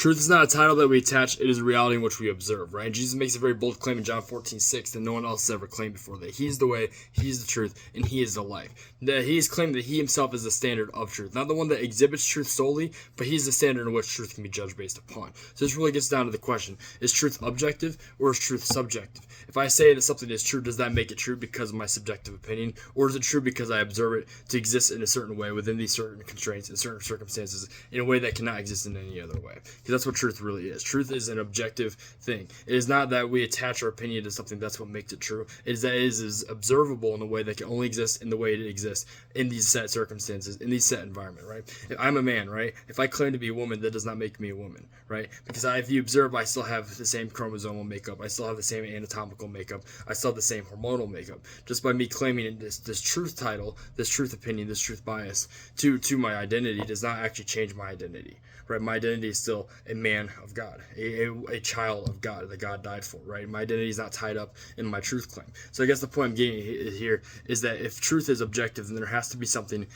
Truth is not a title that we attach, it is a reality in which we observe, right? Jesus makes a very bold claim in John 14:6 that no one else has ever claimed before, that He is the way, He is the truth, and He is the life. That He is claiming that He Himself is the standard of truth. Not the one that exhibits truth solely, but He's the standard in which truth can be judged based upon. So this really gets down to the question, is truth objective or is truth subjective? If I say that something is true, does that make it true because of my subjective opinion, or is it true because I observe it to exist in a certain way within these certain constraints and certain circumstances in a way that cannot exist in any other way? Because that's what truth really is. Truth is an objective thing. It is not that we attach our opinion to something that's what makes it true. It is that it is observable in a way that can only exist in the way it exists in these set circumstances, in these set environment, right? If I'm a man, right? If I claim to be a woman, that does not make me a woman, right? Because if you observe, I still have the same chromosomal makeup. I still have the same anatomical makeup. I still have the same hormonal makeup. Just by me claiming this truth title, this truth opinion, this truth bias to my identity does not actually change my identity, right? My identity is still a man of God, a child of God that God died for, right? My identity is not tied up in my truth claim. So I guess the point I'm getting here is that if truth is objective, then there has to be something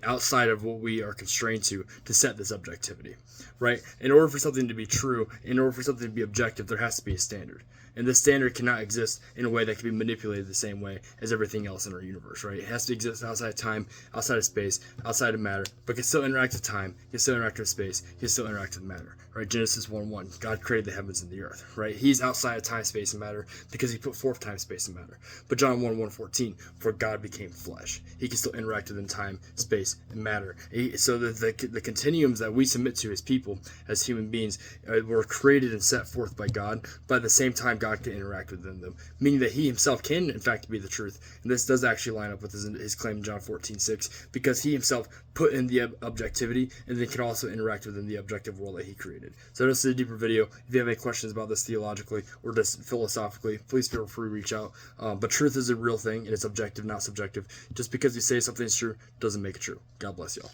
outside of what we are constrained to set this objectivity, right? In order for something to be true, in order for something to be objective, there has to be a standard. And this standard cannot exist in a way that can be manipulated the same way as everything else in our universe, right? It has to exist outside of time, outside of space, outside of matter, but can still interact with time, can still interact with space, can still interact with matter, right? Genesis 1:1, God created the heavens and the earth, right? He's outside of time, space, and matter because He put forth time, space, and matter. But John 1:14, for God became flesh. He can still interact within time, space, and matter. So the continuums that we submit to as people, as human beings, were created and set forth by God, but at the same time, God can interact within them, meaning that He Himself can, in fact, be the truth. And this does actually line up with his claim in John 14:6, because He Himself put in the objectivity and then can also interact within the objective world that He created. So this is a deeper video. If you have any questions about this theologically or just philosophically, please feel free to reach out. But truth is a real thing, and it's objective, not subjective. Just because you say something is true doesn't make it true. God bless y'all.